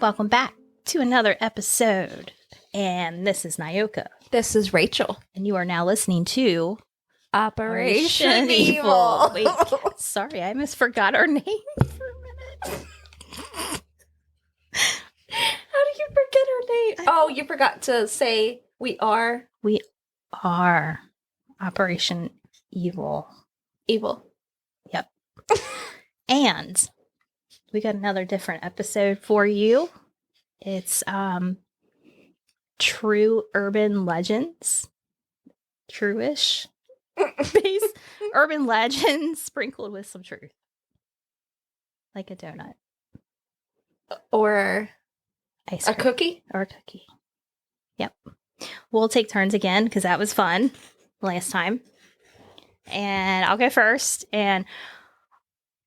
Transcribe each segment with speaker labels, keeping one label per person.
Speaker 1: Welcome back to another episode. And this is Nyoka.
Speaker 2: This is Rachel.
Speaker 1: And you are now listening to
Speaker 2: Operation Evil.
Speaker 1: Wait, sorry, I misforgot our name for a minute.
Speaker 2: How do you forget our name? Oh, you forgot to say we are
Speaker 1: Operation Evil.
Speaker 2: Evil.
Speaker 1: Yep. And we got another different episode for you. It's true urban legends. True-ish. Based urban legends sprinkled with some truth. Like a donut.
Speaker 2: Or
Speaker 1: Ice
Speaker 2: a
Speaker 1: cream.
Speaker 2: cookie?
Speaker 1: Or a cookie. Yep. We'll take turns again because that was fun last time. And I'll go first. And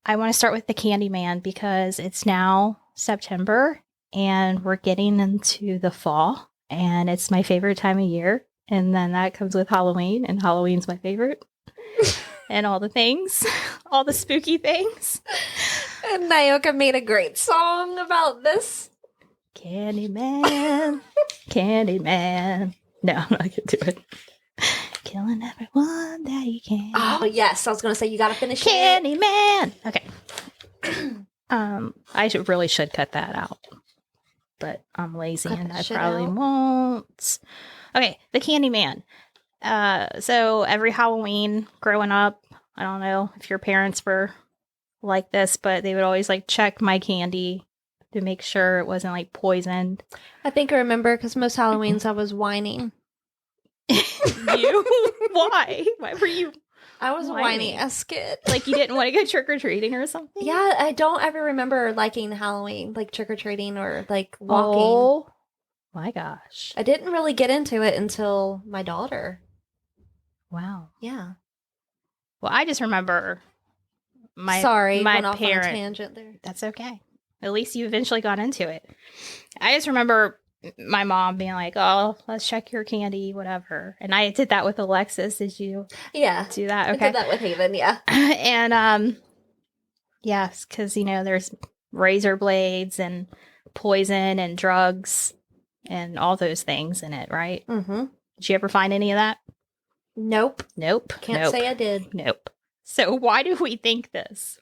Speaker 1: I want to start with the Candyman because it's now September and we're getting into the fall. And it's my favorite time of year. And then that comes with Halloween. And Halloween's my favorite. And all the things. All the spooky things.
Speaker 2: And Nyoka made a great song about this.
Speaker 1: Candyman. Candyman. No, I'm not going to do it. Killing everyone that you can.
Speaker 2: Oh, yes. I was going to say, you got to finish
Speaker 1: Candyman. Okay. I really should cut that out. But I'm lazy and I probably won't. Okay, the Candyman. So every Halloween growing up, I don't know if your parents were like this, but they would always like check my candy to make sure it wasn't like poisoned.
Speaker 2: I think I remember because most Halloweens I was whining.
Speaker 1: You? Why? Why were you?
Speaker 2: I was whiny as a kid.
Speaker 1: Like you didn't want to go trick-or-treating or something?
Speaker 2: Yeah, I don't ever remember liking Halloween, like trick-or-treating or like walking.
Speaker 1: Oh my gosh.
Speaker 2: I didn't really get into it until my daughter.
Speaker 1: Wow.
Speaker 2: Yeah.
Speaker 1: Well, I just remember my
Speaker 2: went off
Speaker 1: parent.
Speaker 2: on a tangent there.
Speaker 1: That's okay. At least you eventually got into it. I just remember my mom being like, "Oh, let's check your candy, whatever." And I did that with Alexis. Did you?
Speaker 2: Yeah.
Speaker 1: Do that? Okay.
Speaker 2: I did that with Haven. Yeah.
Speaker 1: And yes, because there's razor blades and poison and drugs and all those things in it, right?
Speaker 2: Mm-hmm.
Speaker 1: Did you ever find any of that?
Speaker 2: Nope. Can't say I did.
Speaker 1: Nope. So why do we think this?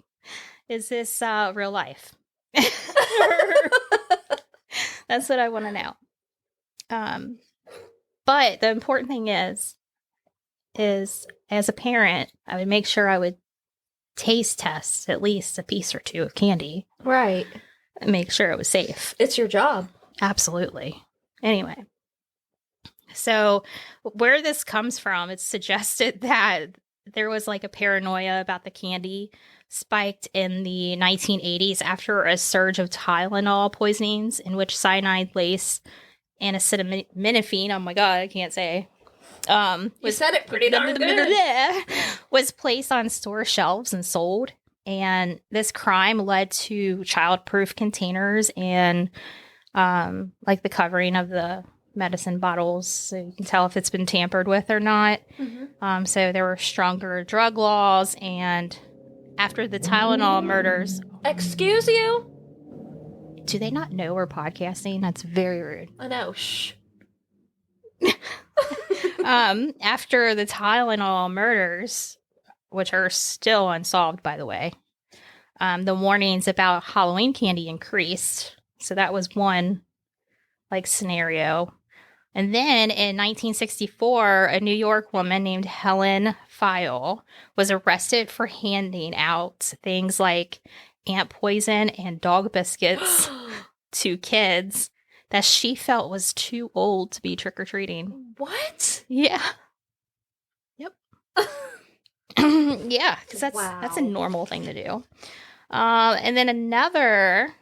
Speaker 1: Is this real life? That's what I want to know. But the important thing is as a parent, I would make sure I would taste test at least a piece or two of candy.
Speaker 2: Right.
Speaker 1: And make sure it was safe.
Speaker 2: It's your job.
Speaker 1: Absolutely. Anyway. So where this comes from, it's suggested that there was like a paranoia about the candy spiked in the 1980s after a surge of Tylenol poisonings in which cyanide lace and acetaminophen, oh my god, I can't say,
Speaker 2: you said it pretty darn good.
Speaker 1: Was placed on store shelves and sold. And this crime led to child-proof containers and like the covering of the medicine bottles, so you can tell if it's been tampered with or not. Mm-hmm. So there were stronger drug laws, and after the Tylenol murders...
Speaker 2: Excuse you?
Speaker 1: Do they not know we're podcasting? That's very rude.
Speaker 2: I know. Shh.
Speaker 1: After the Tylenol murders, which are still unsolved, by the way, the warnings about Halloween candy increased. So that was one scenario. And then in 1964, a New York woman named Helen File was arrested for handing out things like ant poison and dog biscuits to kids that she felt was too old to be trick-or-treating.
Speaker 2: What?
Speaker 1: Yeah. Yep. Yeah, because that's a normal thing to do. And then another,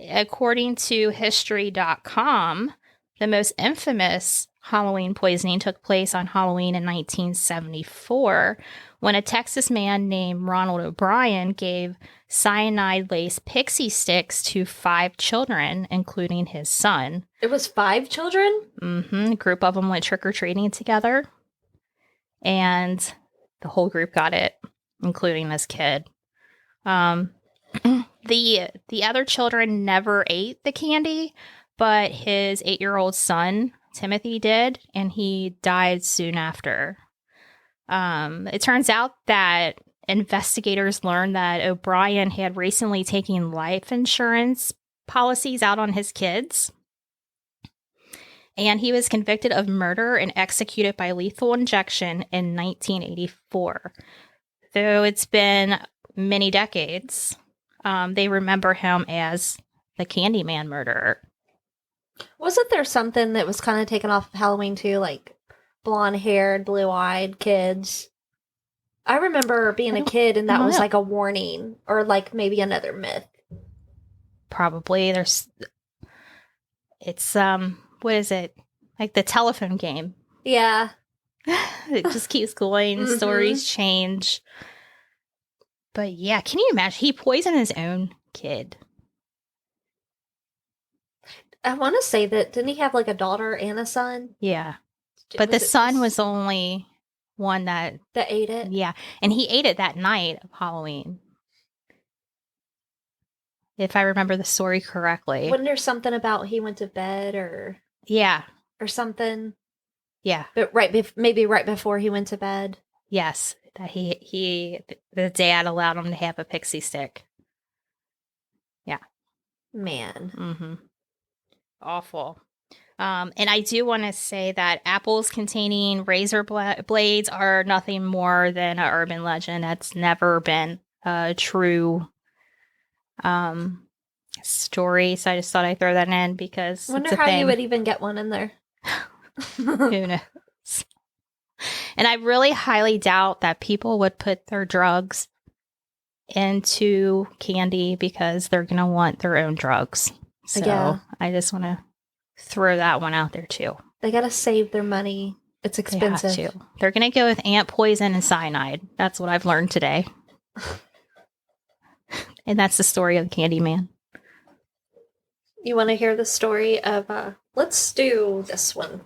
Speaker 1: according to history.com, the most infamous Halloween poisoning took place on Halloween in 1974 when a Texas man named Ronald O'Brien gave cyanide-laced pixie sticks to 5 children, including his son.
Speaker 2: It was 5 children?
Speaker 1: Mm-hmm. A group of them went trick-or-treating together, and the whole group got it, including this kid. The other children never ate the candy, but his 8-year-old son, Timothy, did, and he died soon after. It turns out that investigators learned that O'Brien had recently taken life insurance policies out on his kids, and he was convicted of murder and executed by lethal injection in 1984. Though it's been many decades, they remember him as the Candyman murderer.
Speaker 2: Wasn't there something that was kind of taken off of Halloween too, like blonde-haired, blue-eyed kids? I remember being a kid and that was like a warning, or like maybe another myth.
Speaker 1: Probably. It's what is it? Like the telephone game.
Speaker 2: Yeah.
Speaker 1: It just keeps going. Stories change. But yeah, can you imagine? He poisoned his own kid.
Speaker 2: I want to say that, didn't he have like a daughter and a son?
Speaker 1: Yeah. But the son was the only one that
Speaker 2: ate it?
Speaker 1: Yeah. And he ate it that night of Halloween. If I remember the story correctly.
Speaker 2: Wasn't there something about he went to bed or...
Speaker 1: Yeah.
Speaker 2: Or something?
Speaker 1: Yeah.
Speaker 2: But maybe right before he went to bed?
Speaker 1: Yes. That the dad allowed him to have a pixie stick. Yeah.
Speaker 2: Man.
Speaker 1: Mm-hmm. Awful. And I do want to say that apples containing razor blades are nothing more than an urban legend. That's never been a true story. So I just thought I'd throw that in because
Speaker 2: I wonder how you would even get one in there.
Speaker 1: Who knows? And I really highly doubt that people would put their drugs into candy because they're going to want their own drugs. So yeah. I just want to throw that one out there too.
Speaker 2: They got to save their money. It's expensive.
Speaker 1: They're going to go with ant poison and cyanide. That's what I've learned today. And that's the story of the Candyman.
Speaker 2: You want to hear the story of, let's do this one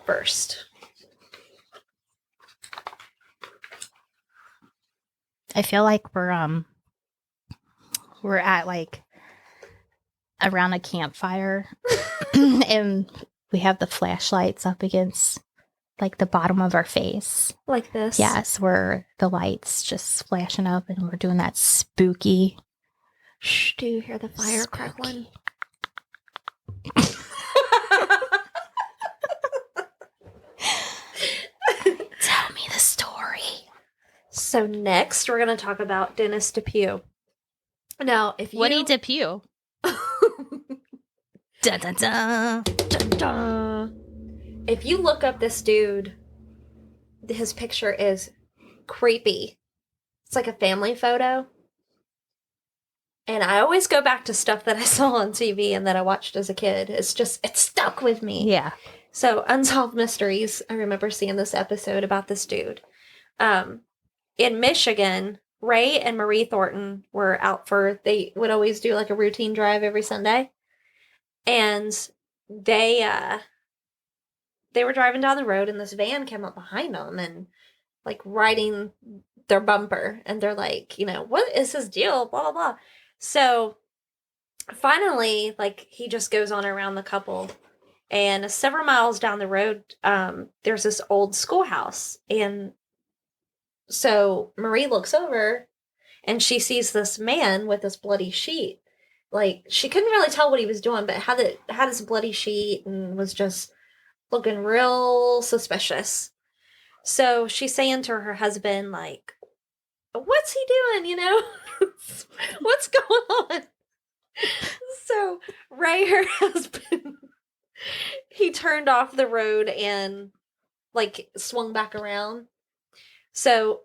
Speaker 2: first.
Speaker 1: I feel like we're at like around a campfire and we have the flashlights up against like the bottom of our face.
Speaker 2: Like this?
Speaker 1: Yes, where the lights just flashing up and we're doing that spooky.
Speaker 2: Shh, do you hear the fire crackling?
Speaker 1: Tell me the story.
Speaker 2: So next, we're going to talk about Dennis Depew. Now, if you...
Speaker 1: Woody Depew. Dun, dun, dun.
Speaker 2: Dun, dun. If you look up this dude, his picture is creepy. It's like a family photo. And I always go back to stuff that I saw on TV and that I watched as a kid. It stuck with me.
Speaker 1: Yeah.
Speaker 2: So, Unsolved Mysteries, I remember seeing this episode about this dude. In Michigan, Ray and Marie Thornton were out they would always do like a routine drive every Sunday. And they were driving down the road and this van came up behind them and like riding their bumper. And they're like, what is his deal? Blah, blah, blah. So finally, like he just goes on around the couple. And several miles down the road, there's this old schoolhouse. And so Marie looks over and she sees this man with this bloody sheet. Like, she couldn't really tell what he was doing, but had his bloody sheet and was just looking real suspicious. So she's saying to her husband, like, what's he doing, What's going on? So Ray, her husband, he turned off the road and, like, swung back around. So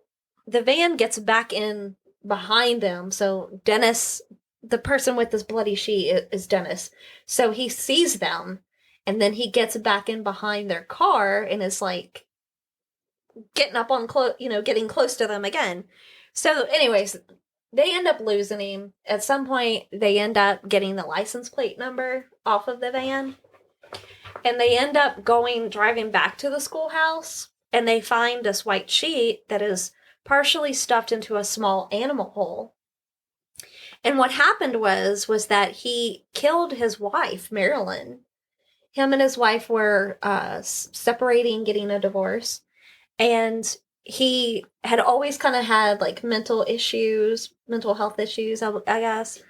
Speaker 2: the van gets back in behind them. So Dennis, the person with this bloody sheet, is Dennis. So he sees them, and then he gets back in behind their car and is, like, getting up on getting close to them again. So anyways, they end up losing him. At some point, they end up getting the license plate number off of the van. And they end up driving back to the schoolhouse, and they find this white sheet that is partially stuffed into a small animal hole. And what happened was that he killed his wife, Marilyn. Him and his wife were separating, getting a divorce. And he had always kind of had like mental health issues, I guess.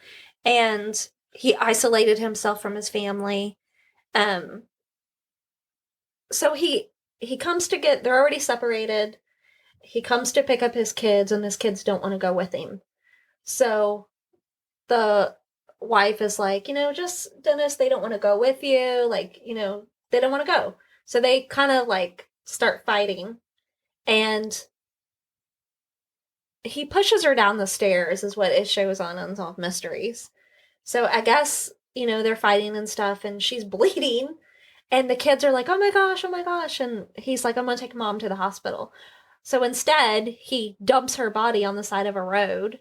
Speaker 2: And he isolated himself from his family. Um, so he comes to get, they're already separated. He comes to pick up his kids, and his kids don't want to go with him. So the wife is like, just Dennis, they don't want to go with you. Like, they don't want to go. So they kind of like start fighting. And he pushes her down the stairs, is what it shows on Unsolved Mysteries. So I guess, they're fighting and stuff, and she's bleeding. And the kids are like, oh my gosh, oh my gosh. And he's like, I'm going to take mom to the hospital. So instead, he dumps her body on the side of a road.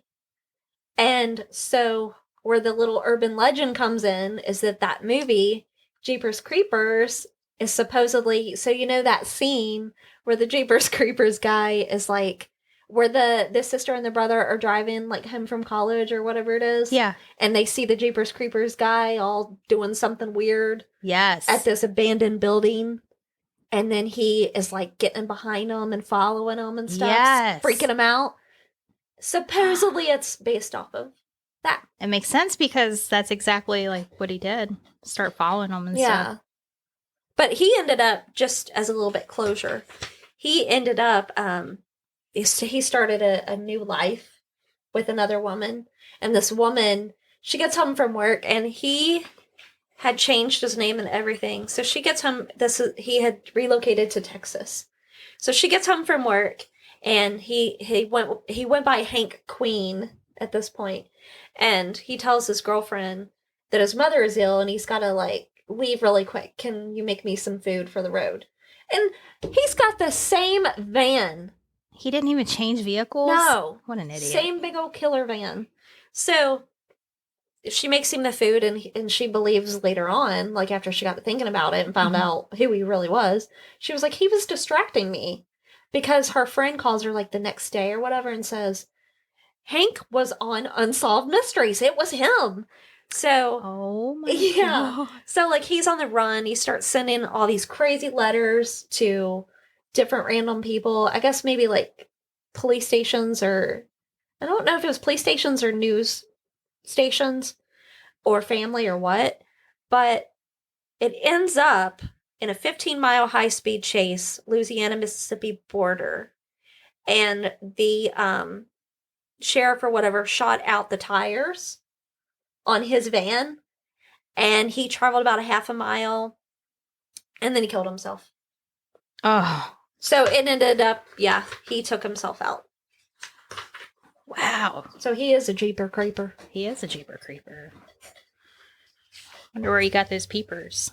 Speaker 2: And so where the little urban legend comes in is that movie, Jeepers Creepers, is supposedly, so that scene where the Jeepers Creepers guy is like, where the sister and the brother are driving like home from college or whatever it is.
Speaker 1: Yeah.
Speaker 2: And they see the Jeepers Creepers guy all doing something weird.
Speaker 1: Yes.
Speaker 2: At this abandoned building. And then he is like getting behind them and following them and stuff.
Speaker 1: Yes.
Speaker 2: Freaking them out. Supposedly it's based off of that.
Speaker 1: It makes sense because that's exactly like what he did. Start following them and stuff.
Speaker 2: But he ended up, just as a little bit closure, he ended up, he started a new life with another woman. And this woman, she gets home from work, and he had changed his name and everything. So she gets home, he had relocated to Texas. So she gets home from work, and he went by Hank Queen at this point. And he tells his girlfriend that his mother is ill, and he's got to like leave really quick. Can you make me some food for the road? And he's got the same van.
Speaker 1: He didn't even change vehicles?
Speaker 2: No.
Speaker 1: What an idiot.
Speaker 2: Same big old killer van. So she makes him the food, and she believes later on, like after she got to thinking about it and found out who he really was, she was like, he was distracting me. Because her friend calls her like the next day or whatever and says, Hank was on Unsolved Mysteries. It was him. So,
Speaker 1: oh my God.
Speaker 2: So like he's on the run. He starts sending all these crazy letters to different random people. I guess maybe like police stations, or I don't know if it was police stations or news stations or family or what, but it ends up in a 15-mile high-speed chase, Louisiana-Mississippi border. And the sheriff or whatever shot out the tires on his van, and he traveled about a half a mile, and then he killed himself.
Speaker 1: Oh.
Speaker 2: So it ended up, he took himself out.
Speaker 1: Wow.
Speaker 2: So he is a Jeeper Creeper.
Speaker 1: He is a Jeeper Creeper. Wonder where he got those peepers.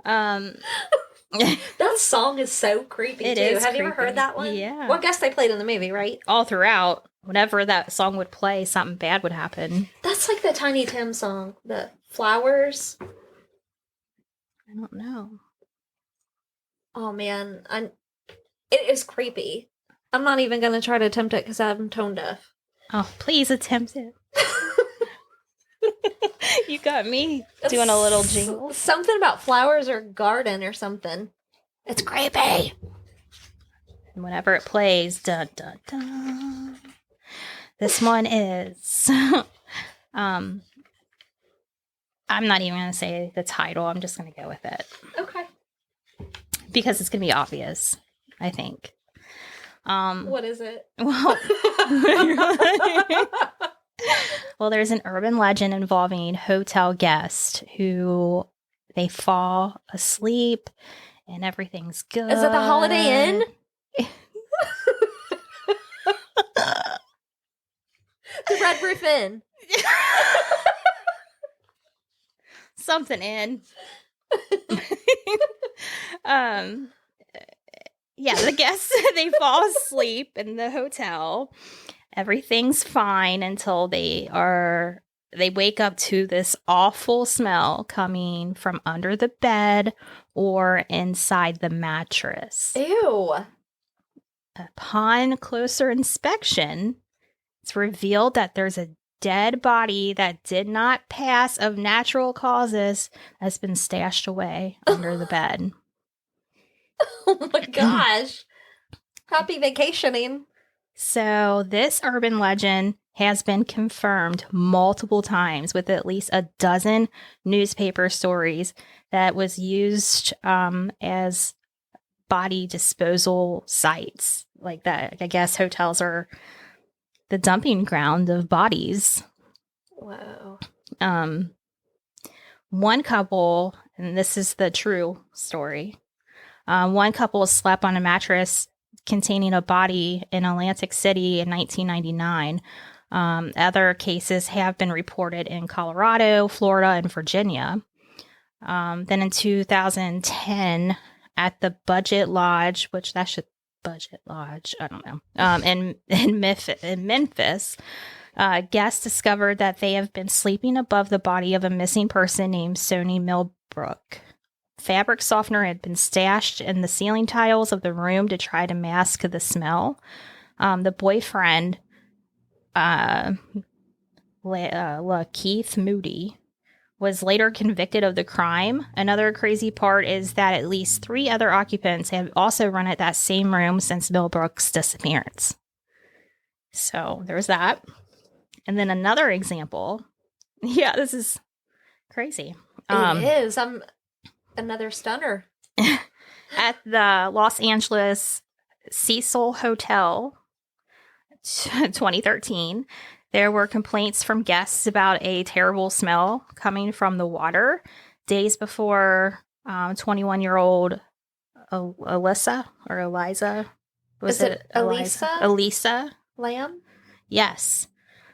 Speaker 2: That song is so creepy too. Have you ever heard that one?
Speaker 1: Yeah.
Speaker 2: Well, I guess they played in the movie, right?
Speaker 1: All throughout, whenever that song would play, something bad would happen.
Speaker 2: That's like the Tiny Tim song, the Flowers.
Speaker 1: I don't know.
Speaker 2: Oh man, it is creepy. I'm not even gonna try to attempt it because I'm tone deaf.
Speaker 1: Oh, please attempt it. You got me doing a little jingle.
Speaker 2: Something about flowers or garden or something. It's creepy.
Speaker 1: And whenever it plays, dun dun dun. This one is. I'm not even going to say the title. I'm just going to go with it.
Speaker 2: Okay.
Speaker 1: Because it's going to be obvious, I think.
Speaker 2: What is it?
Speaker 1: Well, there's an urban legend involving hotel guests who they fall asleep and everything's good.
Speaker 2: Is it the Holiday Inn? The Red Roof Inn.
Speaker 1: Something in. Yeah, the guests, they fall asleep in the hotel. Everything's fine until they wake up to this awful smell coming from under the bed or inside the mattress.
Speaker 2: Ew.
Speaker 1: Upon closer inspection, it's revealed that there's a dead body that did not pass of natural causes that's been stashed away under the bed.
Speaker 2: Oh my gosh. Happy vacationing.
Speaker 1: So this urban legend has been confirmed multiple times with at least a dozen newspaper stories that was used as body disposal sites. Like that, I guess hotels are the dumping ground of bodies.
Speaker 2: Whoa.
Speaker 1: One couple, and this is the true story, one couple slept on a mattress containing a body in Atlantic City in 1999. Other cases have been reported in Colorado, Florida, and Virginia. Then in 2010, at the Budget Lodge, which that should Budget Lodge, I don't know, in Memphis, guests discovered that they have been sleeping above the body of a missing person named Sony Millbrook. Fabric softener had been stashed in the ceiling tiles of the room to try to mask the smell. The boyfriend, Keith Moody, was later convicted of the crime. Another crazy part is that at least 3 other occupants have also run at that same room since Millbrook's disappearance. So there's that. And then another example. Yeah, this is crazy.
Speaker 2: It is. I'm another stunner.
Speaker 1: At the Los Angeles Cecil Hotel, 2013, there were complaints from guests about a terrible smell coming from the water days before 21-year-old Alyssa or Eliza.
Speaker 2: Was it Elisa?
Speaker 1: Elisa
Speaker 2: Lamb?
Speaker 1: Yes.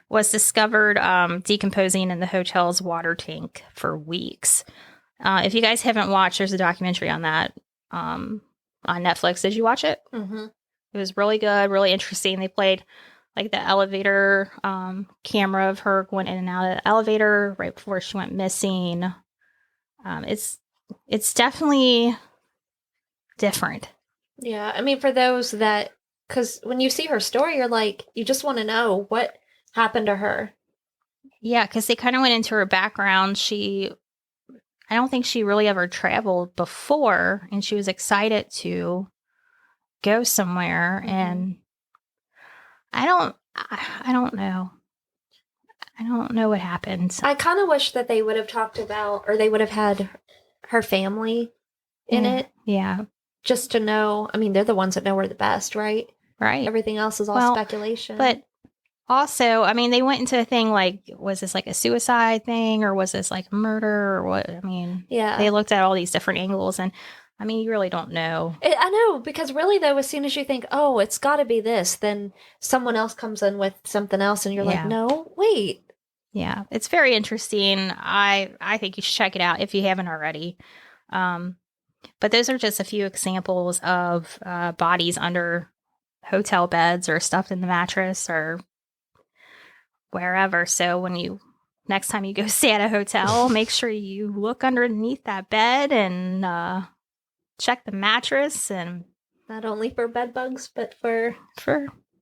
Speaker 1: Was discovered decomposing in the hotel's water tank for weeks. If you guys haven't watched, there's a documentary on that on Netflix. Did you watch it?
Speaker 2: Mm-hmm.
Speaker 1: It was really good, really interesting. They played like the elevator camera of her going in and out of the elevator right before she went missing. It's definitely different.
Speaker 2: Yeah, I mean, for those that, because when you see her story, you're like, you just want to know what happened to her.
Speaker 1: Yeah, because they kind of went into her background. I don't think she really ever traveled before, and she was excited to go somewhere.
Speaker 2: Mm-hmm.
Speaker 1: And I don't know. I don't know what happened.
Speaker 2: I kind of wish that they would have talked about, or they would have had her family in it.
Speaker 1: Yeah.
Speaker 2: Just to know. I mean, they're the ones that know her the best, right?
Speaker 1: Right.
Speaker 2: Everything else is all speculation.
Speaker 1: But also, I mean, they went into a thing like, was this like a suicide thing or was this like murder or what? I mean,
Speaker 2: yeah.
Speaker 1: They looked at all these different angles and I mean, you really don't know.
Speaker 2: I know, because really, though, as soon as you think, oh, it's got to be this, then someone else comes in with something else, and you're like, no, wait.
Speaker 1: Yeah, it's very interesting. I think you should check it out if you haven't already. But those are just a few examples of bodies under hotel beds or stuffed in the mattress or wherever. So when next time you go stay at a hotel, make sure you look underneath that bed and check the mattress, and
Speaker 2: not only for bed bugs, but for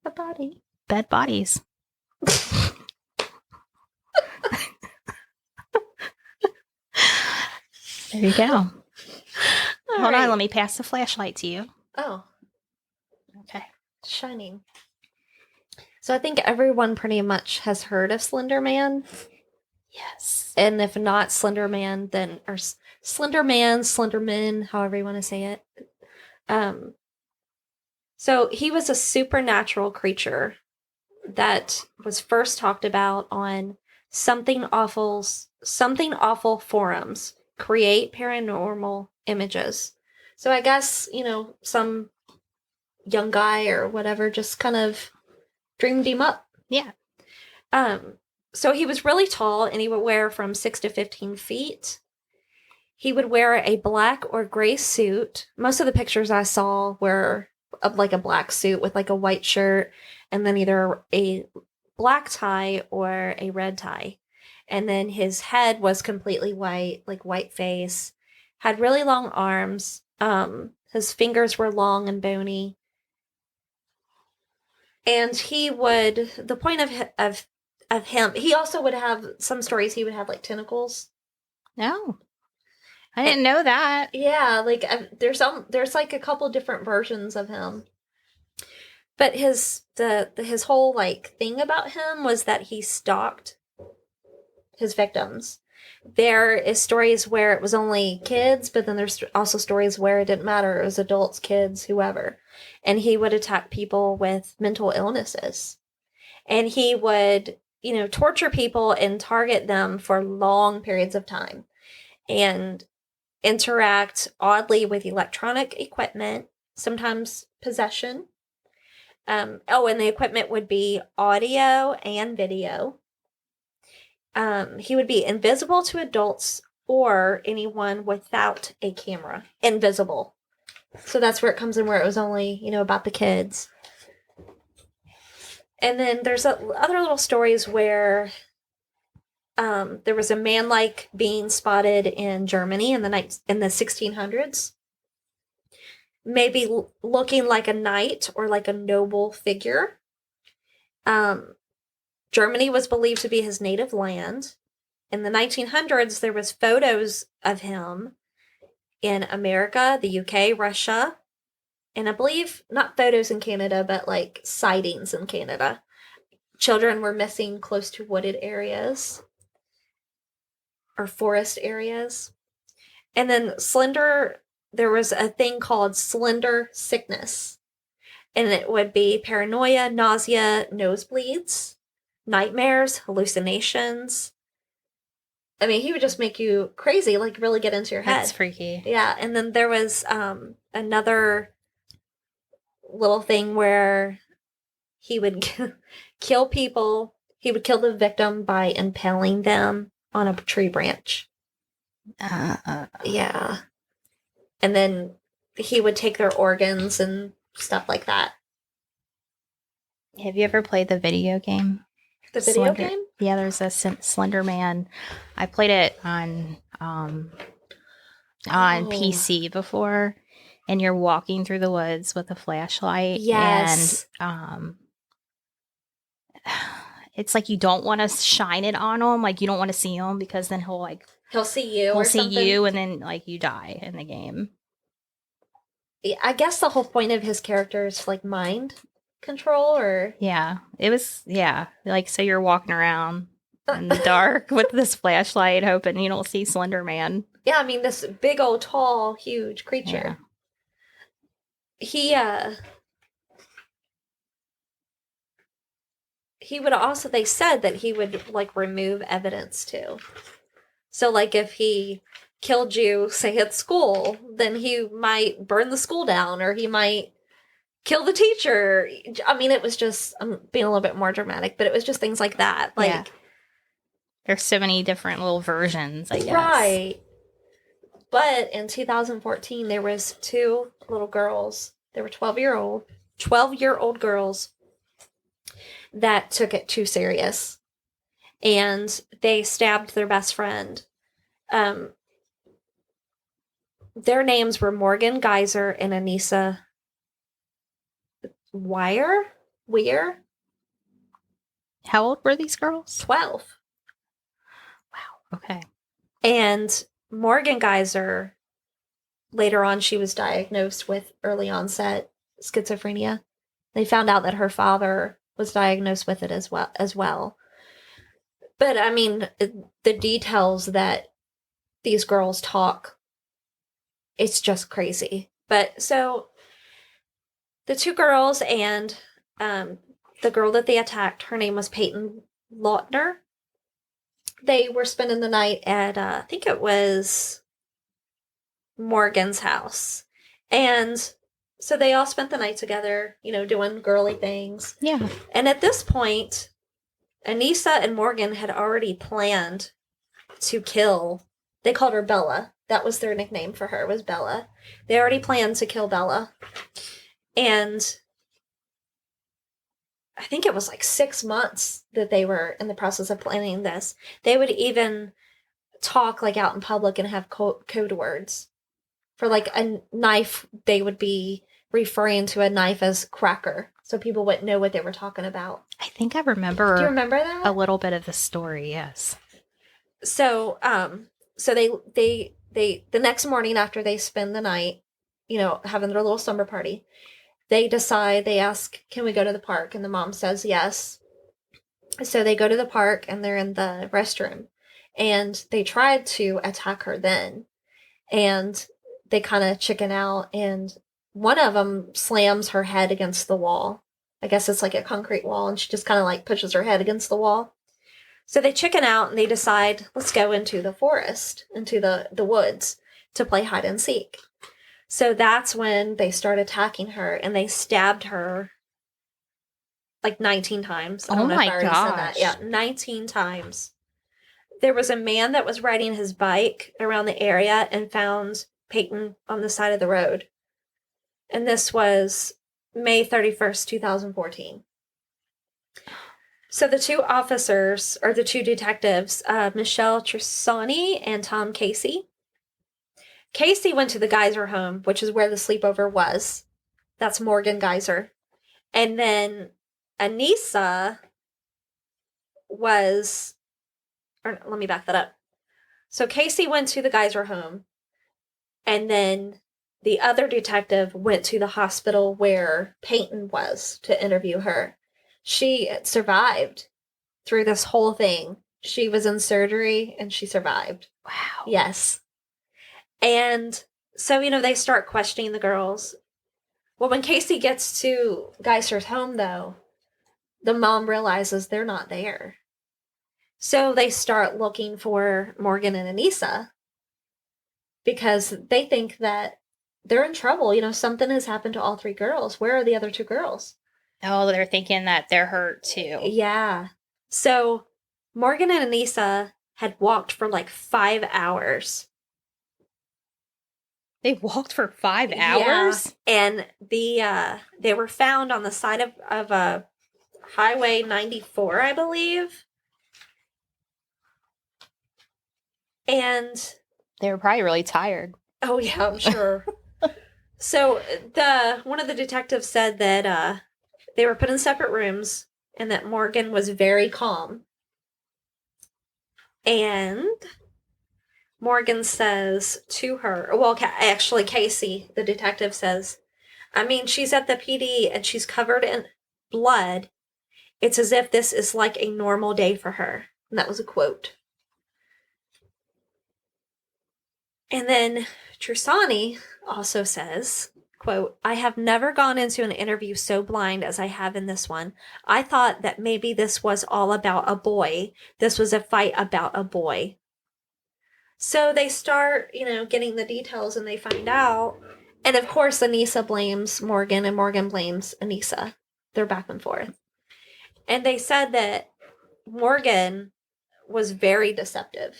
Speaker 1: the body. Bed bodies. There you go. Hold on, let me pass the flashlight to you.
Speaker 2: Oh.
Speaker 1: Okay.
Speaker 2: Shining. So I think everyone pretty much has heard of Slender Man.
Speaker 1: Yes.
Speaker 2: And if not Slender Man, then or Slender Man, Slenderman, however you want to say it. So he was a supernatural creature that was first talked about on Something Awful forums. Create paranormal images. So I guess, some young guy or whatever just kind of dreamed him up.
Speaker 1: Yeah.
Speaker 2: So he was really tall, and he would wear from 6 to 15 feet. He would wear a black or gray suit. Most of the pictures I saw were of like a black suit with like a white shirt and then either a black tie or a red tie. And then his head was completely white, like white face, had really long arms. His fingers were long and bony. And the point of him, he also would have some stories, he would have like tentacles.
Speaker 1: No, I
Speaker 2: And,
Speaker 1: didn't know that.
Speaker 2: yeah, like there's like a couple different versions of him. But his whole like thing about him was that he stalked his victims. There is stories where it was only kids, but then there's also stories where it didn't matter. It was adults, kids, whoever. And he would attack people with mental illnesses. And he would, torture people and target them for long periods of time and interact oddly with electronic equipment, sometimes possession. And the equipment would be audio and video. He would be invisible to adults or anyone without a camera. Invisible. So that's where it comes in, where it was only, about the kids. And then there's other little stories where there was a man-like being spotted in Germany in the 1600s. Maybe looking like a knight or like a noble figure. Germany was believed to be his native land. In the 1900s, there was photos of him in America, the UK, Russia, and I believe not photos in Canada, but like sightings in Canada. Children were missing close to wooded areas or forest areas. And then there was a thing called slender sickness. And it would be paranoia, nausea, nosebleeds, nightmares, hallucinations. I mean, he would just make you crazy, like really get into your head.
Speaker 1: That's freaky.
Speaker 2: Yeah, and then there was another little thing where he would kill people. He would kill the victim by impaling them on a tree branch. Yeah. And then he would take their organs and stuff like that.
Speaker 1: Have you ever played the video game?
Speaker 2: The video game?
Speaker 1: Yeah, there's a Slender Man. I played it on PC before, and you're walking through the woods with a flashlight.
Speaker 2: Yes.
Speaker 1: And it's like you don't want to shine it on him, like you don't want to see him because then he'll
Speaker 2: see you.
Speaker 1: He'll see you, and then like you die in the game.
Speaker 2: Yeah, I guess the whole point of his character is like mind control, or
Speaker 1: it was like, so you're walking around in the dark with this flashlight hoping you don't see Slender Man.
Speaker 2: Yeah, I mean, this big old tall huge creature. Yeah. He would also, they said that he would like remove evidence too. So like if he killed you, say at school, then he might burn the school down, or he might kill the teacher. I mean, it was just, I'm being a little bit more dramatic, but it was just things like that. Like,
Speaker 1: there's so many different little versions, I guess.
Speaker 2: Right. But in 2014, there was two little girls. They were 12-year-old girls that took it too serious. And they stabbed their best friend. Their names were Morgan Geyser and Anissa Weir.
Speaker 1: How old were these girls?
Speaker 2: 12.
Speaker 1: Wow. Okay.
Speaker 2: And Morgan Geyser, later on, she was diagnosed with early onset schizophrenia. They found out that her father was diagnosed with it as well. But I mean, the details that these girls talk, it's just crazy. But so the two girls and the girl that they attacked, her name was Peyton Lautner. They were spending the night at, I think it was Morgan's house. And so they all spent the night together, doing girly things.
Speaker 1: Yeah.
Speaker 2: And at this point, Anissa and Morgan had already planned to kill. They called her Bella. That was their nickname for her, was Bella. They already planned to kill Bella. And I think it was like 6 months that they were in the process of planning this. They would even talk like out in public and have code words. For like a knife, they would be referring to a knife as cracker, so people wouldn't know what they were talking about.
Speaker 1: I think I remember.
Speaker 2: Do you remember that?
Speaker 1: A little bit of the story, yes.
Speaker 2: So, so they the next morning after they spend the night, having their little slumber party, they ask, can we go to the park? And the mom says yes. So they go to the park and they're in the restroom, and they tried to attack her then, and they kind of chicken out, and one of them slams her head against the wall. I guess it's like a concrete wall, and she just kind of like pushes her head against the wall. So they chicken out and they decide, let's go into the forest, into the woods to play hide and seek. So that's when they start attacking her, and they stabbed her like 19 times. I don't know if I already said that. Yeah, 19 times. There was a man that was riding his bike around the area and found Peyton on the side of the road. And this was May 31st, 2014. So the two officers, or the two detectives, Michelle Trissani and Tom Casey. Casey went to the Geyser home, which is where the sleepover was. That's Morgan Geyser. And then Anissa was... Or let me back that up. So Casey went to the Geyser home, and then the other detective went to the hospital where Peyton was to interview her. She survived through this whole thing. She was in surgery and she survived.
Speaker 1: Wow.
Speaker 2: Yes. And so, they start questioning the girls. Well, when Casey gets to Geyser's home, though, the mom realizes they're not there. So they start looking for Morgan and Anissa because they think that they're in trouble. Something has happened to all three girls. Where are the other two girls?
Speaker 1: Oh, they're thinking that they're hurt too.
Speaker 2: Yeah. So Morgan and Anissa had walked for like 5 hours.
Speaker 1: They walked for 5 hours?
Speaker 2: Yeah. And they were found on the side of a Highway 94, I believe. And
Speaker 1: they were probably really tired.
Speaker 2: Oh yeah, I'm sure. So one of the detectives said that they were put in separate rooms and that Morgan was very calm. And Morgan says to her, well, actually Casey, the detective, says, she's at the PD and she's covered in blood. It's as if this is like a normal day for her. And that was a quote. And then Trissani also says, quote, I have never gone into an interview so blind as I have in this one. I thought that maybe this was all about a boy. This was a fight about a boy. So they start, getting the details, and they find out. And of course, Anissa blames Morgan and Morgan blames Anissa. They're back and forth. And they said that Morgan was very deceptive.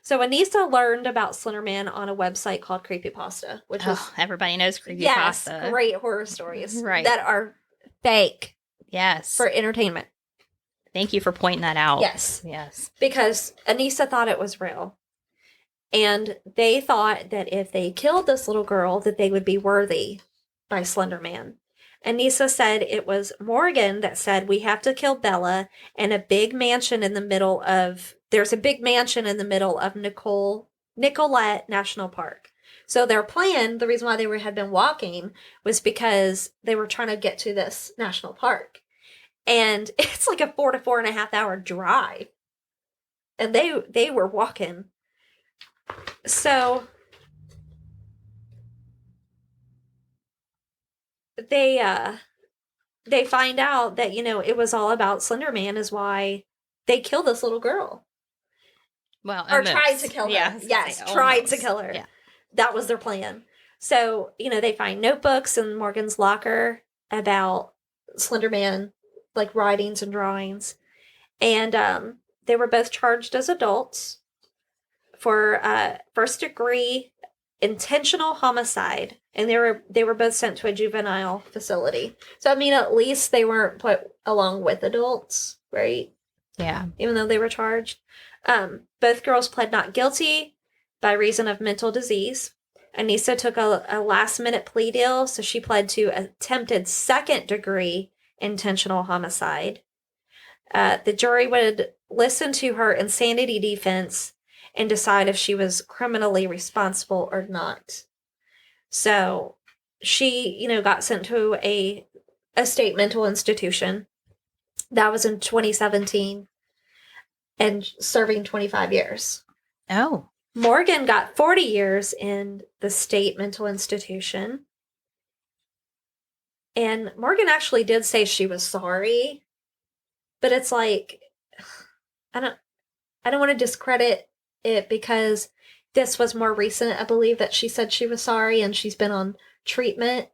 Speaker 2: So Anissa learned about Slenderman on a website called Creepypasta, which is...
Speaker 1: everybody knows Creepypasta.
Speaker 2: Yes, great horror stories.
Speaker 1: Right.
Speaker 2: That are fake.
Speaker 1: Yes.
Speaker 2: For entertainment.
Speaker 1: Thank you for pointing that out.
Speaker 2: Yes.
Speaker 1: Yes.
Speaker 2: Because Anissa thought it was real. And they thought that if they killed this little girl, that they would be worthy by Slenderman. Anissa said it was Morgan that said, we have to kill Bella, and a big mansion in the middle of... There's a big mansion in the middle of Nicolette National Park. So their plan, the reason why they had been walking, was because they were trying to get to this national park. And it's like a 4 to 4.5 hour drive. And they were walking. So they find out that, it was all about Slenderman is why they killed this little girl.
Speaker 1: Well,
Speaker 2: or tried to kill her.
Speaker 1: Yeah,
Speaker 2: yes, tried to kill her.
Speaker 1: Yeah.
Speaker 2: That was their plan. So, they find notebooks in Morgan's locker about Slenderman, like writings and drawings. And they were both charged as adults for first-degree intentional homicide. And they were both sent to a juvenile facility. So, at least they weren't put along with adults, right?
Speaker 1: Yeah.
Speaker 2: Even though they were charged. Both girls pled not guilty by reason of mental disease. Anissa took a last minute plea deal, so she pled to attempted second degree intentional homicide. The jury would listen to her insanity defense and decide if she was criminally responsible or not. So she, got sent to a state mental institution. That was in 2017 and serving 25 years.
Speaker 1: Oh.
Speaker 2: Morgan got 40 years in the state mental institution. And Morgan actually did say she was sorry, but it's like I don't want to discredit it because this was more recent. I believe that she said she was sorry and she's been on treatment.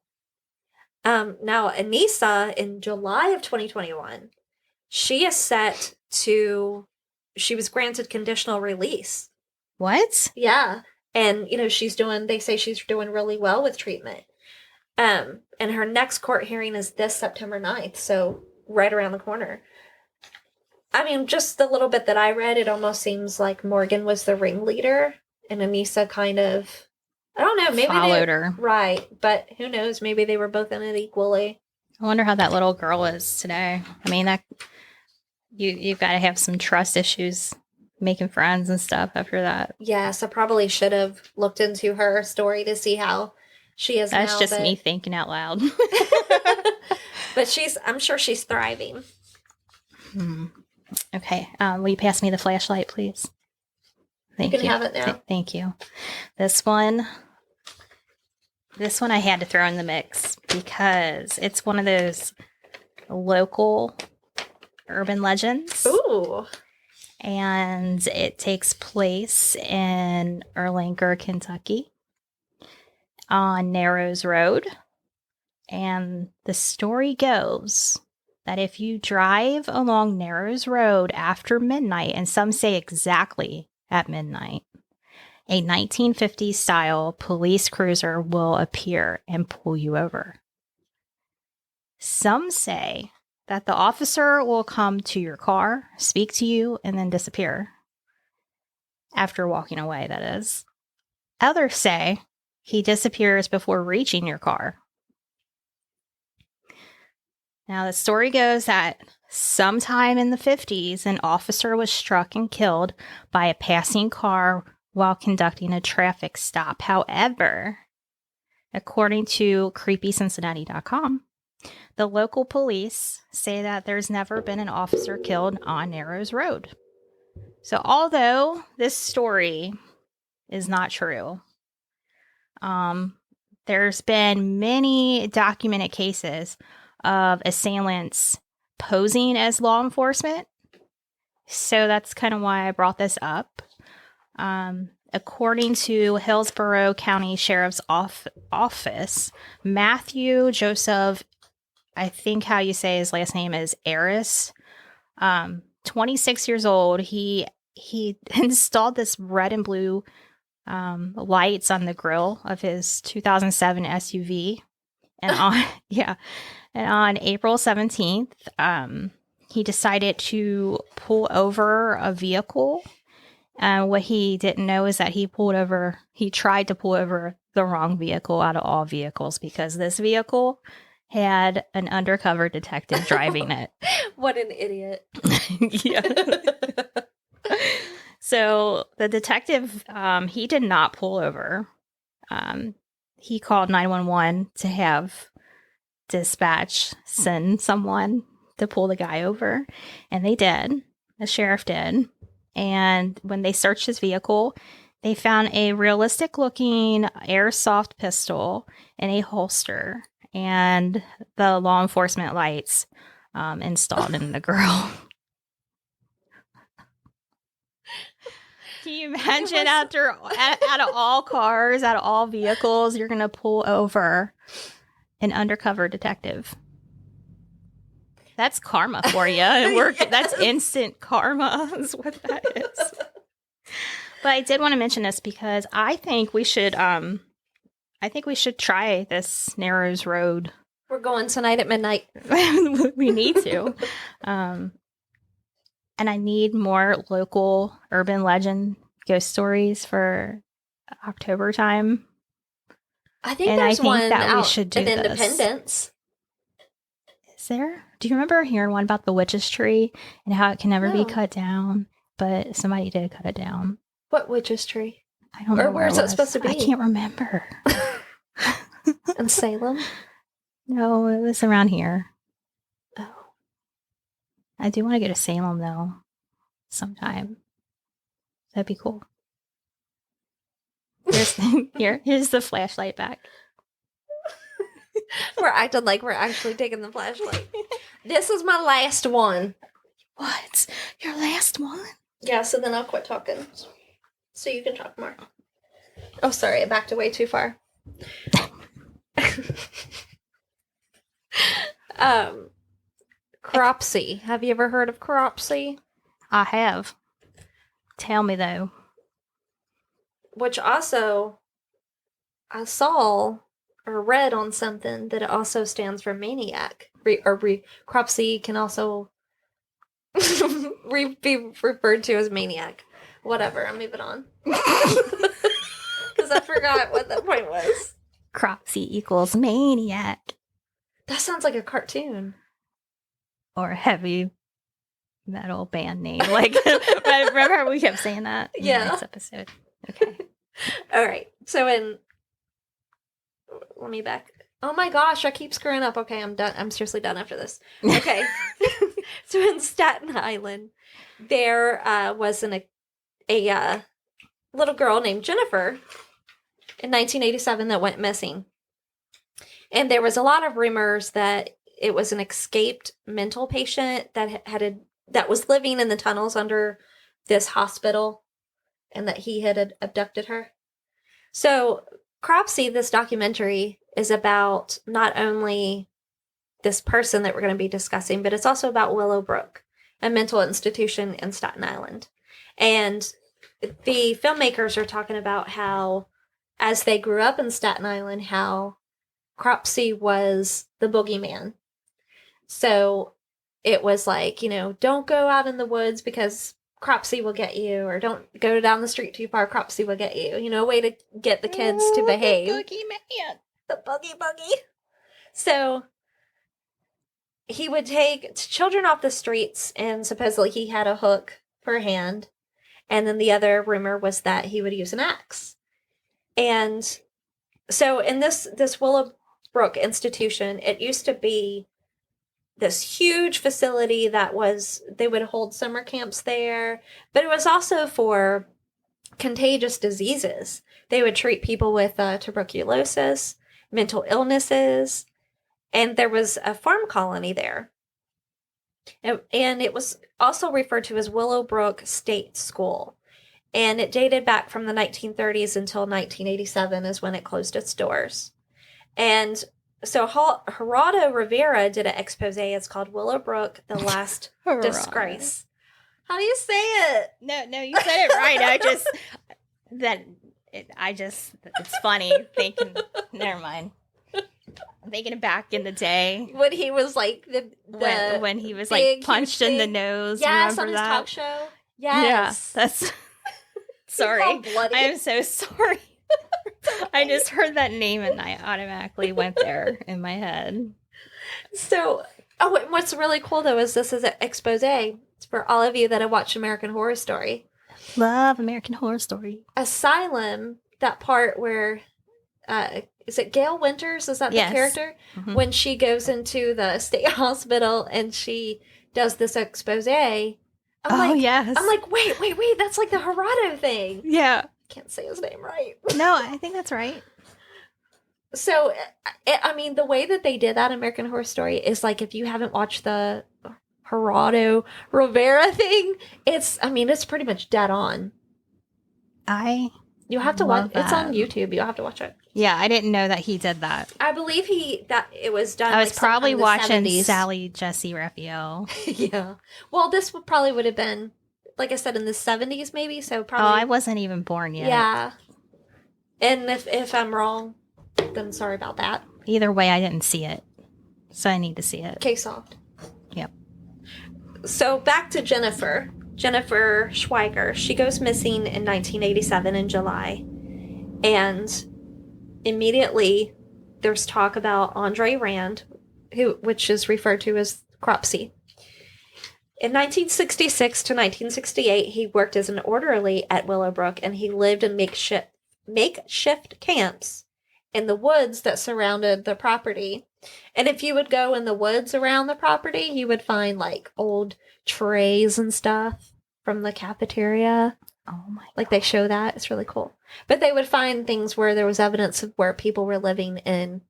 Speaker 2: Now Anissa in July of 2021, she was granted conditional release.
Speaker 1: What?
Speaker 2: Yeah. And, they say she's doing really well with treatment. And her next court hearing is this September 9th, so right around the corner. I mean, just the little bit that I read, it almost seems like Morgan was the ringleader, and Anissa kind of, I don't know, maybe
Speaker 1: followed her.
Speaker 2: Right, but who knows? Maybe they were both in it equally.
Speaker 1: I wonder how that little girl is today. I mean, that you've got to have some trust issues making friends and stuff after that.
Speaker 2: Yes, I probably should have looked into her story to see how she is
Speaker 1: That's
Speaker 2: now.
Speaker 1: That's just me thinking out loud.
Speaker 2: But I'm sure she's thriving.
Speaker 1: Okay. Will you pass me the flashlight, please? Thank you.
Speaker 2: You can have it now.
Speaker 1: Thank you. This one I had to throw in the mix because it's one of those local urban legends.
Speaker 2: Ooh.
Speaker 1: And it takes place in Erlanger, Kentucky on Narrows Road. And the story goes that if you drive along Narrows Road after midnight, and some say exactly at midnight, a 1950s style police cruiser will appear and pull you over. Some say that the officer will come to your car, speak to you, and then disappear. After walking away, that is. Others say he disappears before reaching your car. Now, the story goes that sometime in the 50s, an officer was struck and killed by a passing car while conducting a traffic stop. However, according to creepycincinnati.com, the local police say that there's never been an officer killed on Narrows Road. So although this story is not true, there's been many documented cases of assailants posing as law enforcement. So that's kind of why I brought this up. According to Hillsborough County Sheriff's Office, Matthew Joseph, I think how you say his last name is Aris, 26 years old. He installed this red and blue lights on the grill of his 2007 SUV. And on April 17th, he decided to pull over a vehicle. What he didn't know is that he tried to pull over the wrong vehicle out of all vehicles because this vehicle had an undercover detective driving it.
Speaker 2: What an idiot.
Speaker 1: Yeah. So the detective, he did not pull over. He called 911 to have dispatch send someone to pull the guy over. And they did. The sheriff did. And when they searched his vehicle, they found a realistic looking airsoft pistol in a holster and the law enforcement lights installed in the grill. Can you imagine out of all cars, out of all vehicles, you're going to pull over an undercover detective? That's karma for you. Yes. That's instant karma is what that is. But I did want to mention this because I think we should try this Narrows Road.
Speaker 2: We're going tonight at midnight.
Speaker 1: We need to. And I need more local urban legend ghost stories for October time.
Speaker 2: I think
Speaker 1: And I
Speaker 2: there's
Speaker 1: think
Speaker 2: one
Speaker 1: that we
Speaker 2: out
Speaker 1: should do
Speaker 2: in
Speaker 1: this.
Speaker 2: Independence.
Speaker 1: Is there? Do you remember hearing one about the witch's tree and how it can never be
Speaker 2: No.
Speaker 1: cut down? But somebody did cut it down.
Speaker 2: What witch's tree?
Speaker 1: I don't
Speaker 2: Or
Speaker 1: know
Speaker 2: where is
Speaker 1: it
Speaker 2: it
Speaker 1: was.
Speaker 2: supposed to be?
Speaker 1: I can't remember.
Speaker 2: In Salem?
Speaker 1: No, it was around here.
Speaker 2: Oh.
Speaker 1: I do want to go to Salem though, sometime. That'd be cool. Here's here's the flashlight back.
Speaker 2: We're acting like we're actually taking the flashlight. This is my last one.
Speaker 1: What? Your last one?
Speaker 2: Yeah, so then I'll quit talking. So you can talk more. Oh, sorry, I backed away too far. Cropsey. Have you ever heard of Cropsey?
Speaker 1: I have. Tell me though.
Speaker 2: Which also, I saw or read on something that it also stands for maniac. Cropsey can also be referred to as maniac. Whatever, I'm moving on. Because I forgot what the point was.
Speaker 1: Cropsey equals maniac.
Speaker 2: That sounds like a cartoon.
Speaker 1: Or a heavy metal band name. Like, remember how we kept saying that in
Speaker 2: Yeah.
Speaker 1: the next episode? Okay.
Speaker 2: All right. So let me back. Oh my gosh, I keep screwing up. Okay, I'm done. I'm seriously done after this. Okay. So in Staten Island, there was a little girl named Jennifer in 1987 that went missing. And there was a lot of rumors that it was an escaped mental patient that was living in the tunnels under this hospital and that he had abducted her. So Cropsey, this documentary, is about not only this person that we're going to be discussing, but it's also about Willowbrook, a mental institution in Staten Island. And the filmmakers are talking about how, as they grew up in Staten Island, how Cropsey was the boogeyman. So it was like, don't go out in the woods because Cropsey will get you, or don't go down the street too far, Cropsey will get you. A way to get the kids to behave.
Speaker 1: The boogeyman.
Speaker 2: The boogie. So he would take children off the streets, and supposedly he had a hook for a hand. And then the other rumor was that he would use an axe. And so in this Willowbrook institution, it used to be this huge facility they would hold summer camps there, but it was also for contagious diseases. They would treat people with tuberculosis, mental illnesses, and there was a farm colony there. And it was also referred to as Willowbrook State School. And it dated back from the 1930s until 1987 is when it closed its doors. And so Gerardo Rivera did an expose. It's called Willowbrook, The Last Disgrace. How do you say it?
Speaker 1: No, you said it right. It's funny thinking, never mind. I'm thinking back in the day.
Speaker 2: When he was like
Speaker 1: when he was like punched in the nose.
Speaker 2: Yes, on his
Speaker 1: that?
Speaker 2: talk show. Yes.
Speaker 1: Yeah, that's... Sorry. I am so sorry. I just heard that name and I automatically went there in my head.
Speaker 2: So, what's really cool though is this is an expose. It's for all of you that have watched American Horror Story.
Speaker 1: Love American Horror Story.
Speaker 2: Asylum, that part where, is it Gail Winters? Is that the character? Mm-hmm. When she goes into the state hospital and she does this expose.
Speaker 1: Yes.
Speaker 2: I'm like, wait, that's like the Gerardo thing.
Speaker 1: Yeah.
Speaker 2: Can't say his name right.
Speaker 1: No, I think that's right.
Speaker 2: So, the way that they did that American Horror Story is like, if you haven't watched the Gerardo Rivera thing, it's pretty much dead on. You have to watch
Speaker 1: that.
Speaker 2: It's on YouTube. You'll have to watch it.
Speaker 1: Yeah, I didn't know that he did that.
Speaker 2: I believe it was done.
Speaker 1: I was probably watching
Speaker 2: 70s.
Speaker 1: Sally Jesse Raphael.
Speaker 2: Yeah. Well, this probably would have been, like I said, in the 70s maybe. So probably.
Speaker 1: Oh, I wasn't even born yet.
Speaker 2: Yeah. And if I'm wrong, then sorry about that.
Speaker 1: Either way, I didn't see it, so I need to see it.
Speaker 2: Case solved.
Speaker 1: Yep.
Speaker 2: So back to Jennifer Schweiger. She goes missing in 1987 in July. And immediately there's talk about Andre Rand, which is referred to as Cropsey. In 1966 to 1968, he worked as an orderly at Willowbrook, and he lived in makeshift camps in the woods that surrounded the property. And if you would go in the woods around the property, you would find like old trays and stuff from the cafeteria.
Speaker 1: Oh my God.
Speaker 2: Like they show that. It's really cool. But they would find things where there was evidence of where people were living in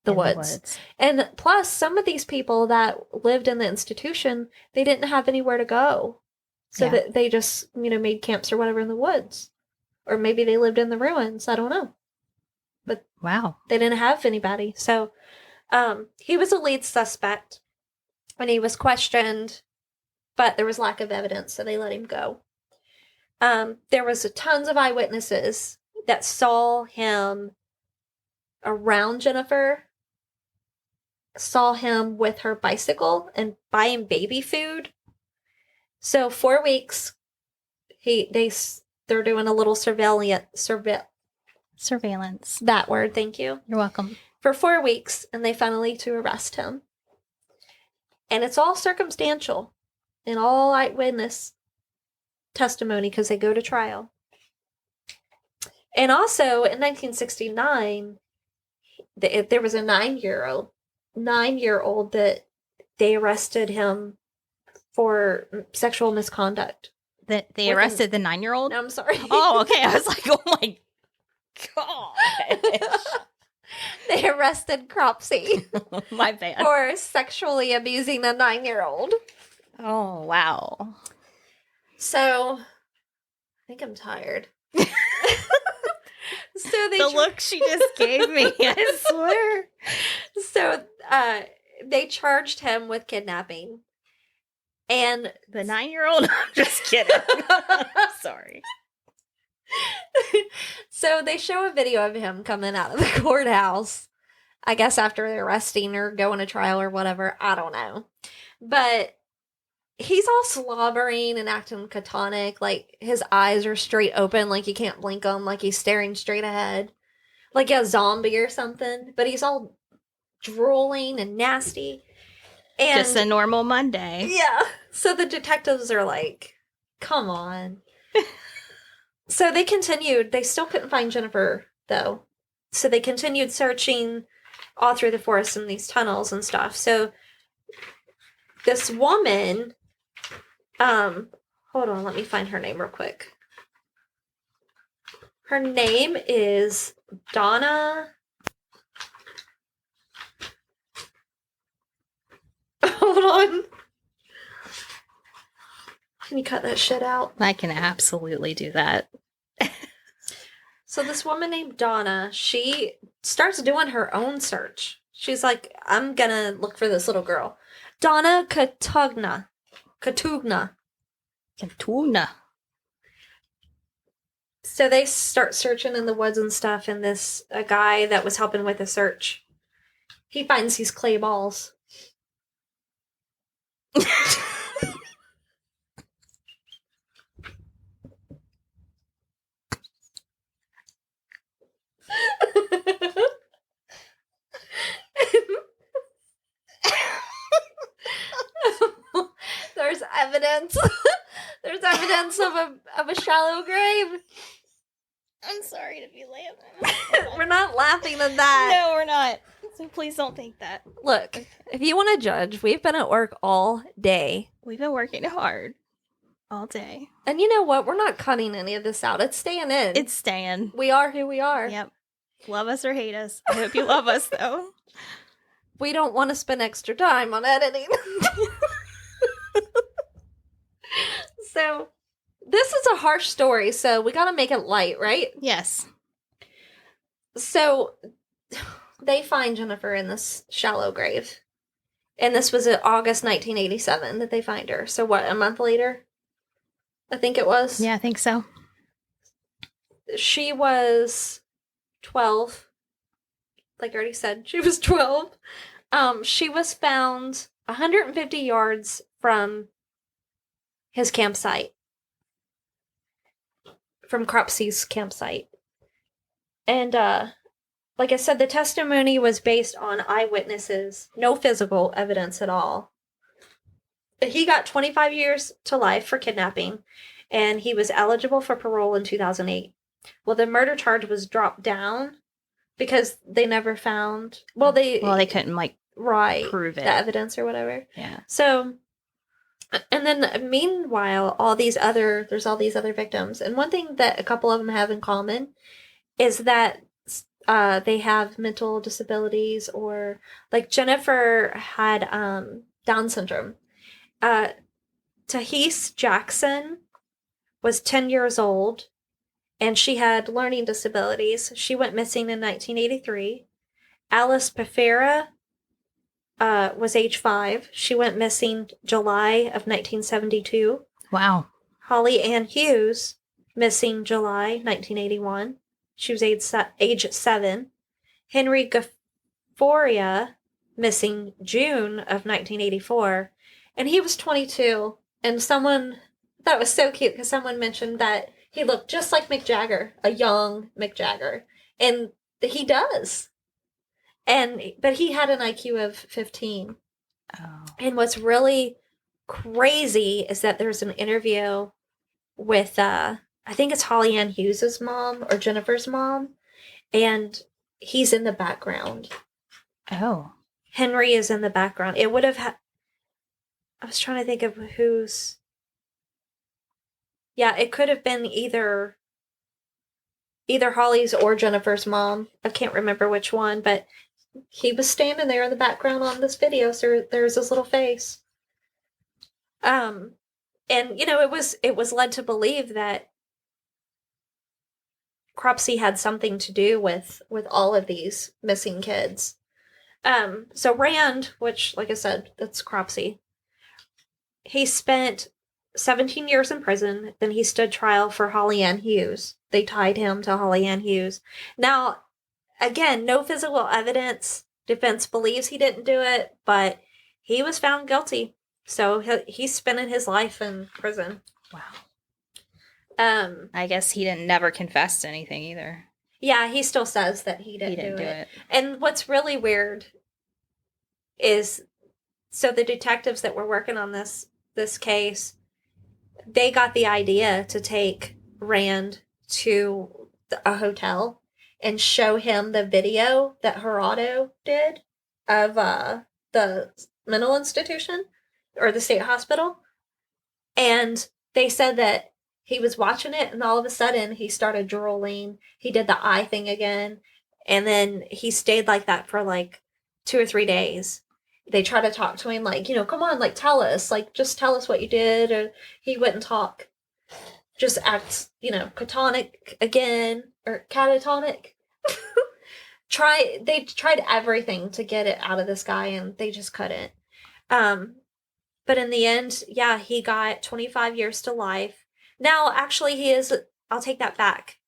Speaker 2: the woods. And plus, some of these people that lived in the institution, they didn't have anywhere to go. So that they just, made camps or whatever in the woods. Or maybe they lived in the ruins. I don't know. But
Speaker 1: wow,
Speaker 2: they didn't have anybody. So he was a lead suspect when he was questioned, but there was lack of evidence, so they let him go. There was tons of eyewitnesses that saw him around Jennifer, saw him with her bicycle and buying baby food. So 4 weeks, they're doing a little surveillance. That word, thank you.
Speaker 1: You're welcome.
Speaker 2: For 4 weeks, and they finally to arrest him. And it's all circumstantial and all eyewitness testimony because they go to trial. And also in 1969, there was a 9-year-old that they arrested him for sexual misconduct.
Speaker 1: That they arrested the 9-year-old?
Speaker 2: No, I'm sorry.
Speaker 1: Oh, okay. I was like, oh my gosh.
Speaker 2: They arrested Cropsey.
Speaker 1: My bad.
Speaker 2: For sexually abusing a 9-year-old.
Speaker 1: Oh, wow.
Speaker 2: So, I think I'm tired. So
Speaker 1: the look she just gave me, I swear.
Speaker 2: So, they charged him with kidnapping. And
Speaker 1: the 9-year-old? I'm just kidding. Sorry.
Speaker 2: So they show a video of him coming out of the courthouse. I guess after arresting or going to trial or whatever. I don't know. But he's all slobbering and acting catatonic. Like his eyes are straight open. Like you can't blink them. Like he's staring straight ahead. Like a zombie or something. But he's all drooling and nasty. And
Speaker 1: just a normal Monday.
Speaker 2: Yeah. So the detectives are like, come on. So they continued. They still couldn't find Jennifer, though. So they continued searching all through the forest and these tunnels and stuff. So this woman, hold on, let me find her name real quick. Her name is Donna. Hold on. Can you cut that shit out?
Speaker 1: I can absolutely do that.
Speaker 2: So this woman named Donna, she starts doing her own search. She's like, I'm gonna look for this little girl. Donna Katugna. So they start searching in the woods and stuff, and a guy that was helping with the search, he finds these clay balls. There's evidence. There's evidence of a shallow grave.
Speaker 1: I'm sorry to be laughing.
Speaker 2: We're not laughing at that.
Speaker 1: No, we're not. So please don't think that.
Speaker 2: Look, if you want to judge, we've been at work all day.
Speaker 1: We've been working hard all day.
Speaker 2: And you know what? We're not cutting any of this out. It's staying in.
Speaker 1: It's staying.
Speaker 2: We are who we are.
Speaker 1: Yep. Love us or hate us. I hope you love us, though.
Speaker 2: We don't want to spend extra time on editing. So, this is a harsh story, so we got to make it light, right?
Speaker 1: Yes.
Speaker 2: So, they find Jennifer in this shallow grave. And this was in August 1987 that they find her. So, what, a month later? I think it was.
Speaker 1: Yeah, I think so.
Speaker 2: She was 12. Like I already said, she was 12. She was found 150 yards from his campsite. From Cropsey's campsite. And like I said, the testimony was based on eyewitnesses, no physical evidence at all. He got 25 years to life for kidnapping, and he was eligible for parole in 2008. Well, the murder charge was dropped down because they never found. Well,
Speaker 1: they couldn't like prove it,
Speaker 2: the evidence or whatever.
Speaker 1: Yeah.
Speaker 2: So, and then meanwhile, there's all these other victims, and one thing that a couple of them have in common is that they have mental disabilities, or like Jennifer had Down syndrome. Tahese Jackson was 10 years old, and she had learning disabilities. She went missing in 1983. Alice Pefera was age 5. She went missing July of 1972.
Speaker 1: Wow.
Speaker 2: Holly Ann Hughes, missing July 1981. She was age 7. Henry Gafforia, missing June of 1984. And he was 22. And that was so cute because someone mentioned that he looked just like Mick Jagger, a young Mick Jagger. And he does. But he had an IQ of 15.
Speaker 1: Oh.
Speaker 2: And what's really crazy is that there's an interview with, I think it's Holly Ann Hughes' mom or Jennifer's mom. And he's in the background.
Speaker 1: Oh.
Speaker 2: Henry is in the background. It would have I was trying to think of who's. Yeah, it could have been either Holly's or Jennifer's mom. I can't remember which one, but he was standing there in the background on this video, so there's his little face. And it was led to believe that Cropsey had something to do with all of these missing kids. So Rand, which, like I said, that's Cropsey. He spent 17 years in prison. Then he stood trial for Holly Ann Hughes. They tied him to Holly Ann Hughes. Now, again, no physical evidence. Defense believes he didn't do it, but he was found guilty. So he's spending his life in prison.
Speaker 1: Wow. I guess he never confessed to anything either.
Speaker 2: Yeah, he still says that he didn't do it. And what's really weird is, so the detectives that were working on this case, they got the idea to take Rand to a hotel and show him the video that Gerardo did of the mental institution or the state hospital. And they said that he was watching it, and all of a sudden he started drooling. He did the eye thing again. And then he stayed like that for like 2 or 3 days. They try to talk to him like, come on, like, tell us. Like, just tell us what you did. Or he wouldn't talk. Just acts, catonic again. Or catatonic. They tried everything to get it out of this guy, and they just couldn't. But in the end, yeah, he got 25 years to life. Now, actually, I'll take that back.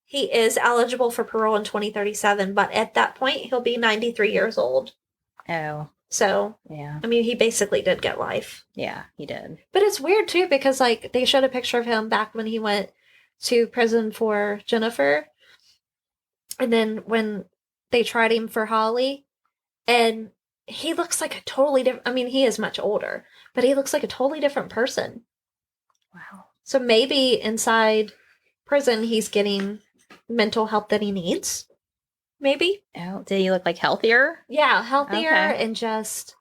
Speaker 2: He is eligible for parole in 2037, but at that point, he'll be 93 years old.
Speaker 1: Oh.
Speaker 2: So,
Speaker 1: yeah.
Speaker 2: I mean, he basically did get life.
Speaker 1: Yeah, he did.
Speaker 2: But it's weird, too, because, like, they showed a picture of him back when he went to prison for Jennifer. And then when they tried him for Holly, and he looks like a totally different... I mean, he is much older, but he looks like a totally different person.
Speaker 1: Wow.
Speaker 2: So maybe inside prison, he's getting mental help that he needs. Maybe.
Speaker 1: Oh, did he look like healthier?
Speaker 2: Yeah, healthier and just...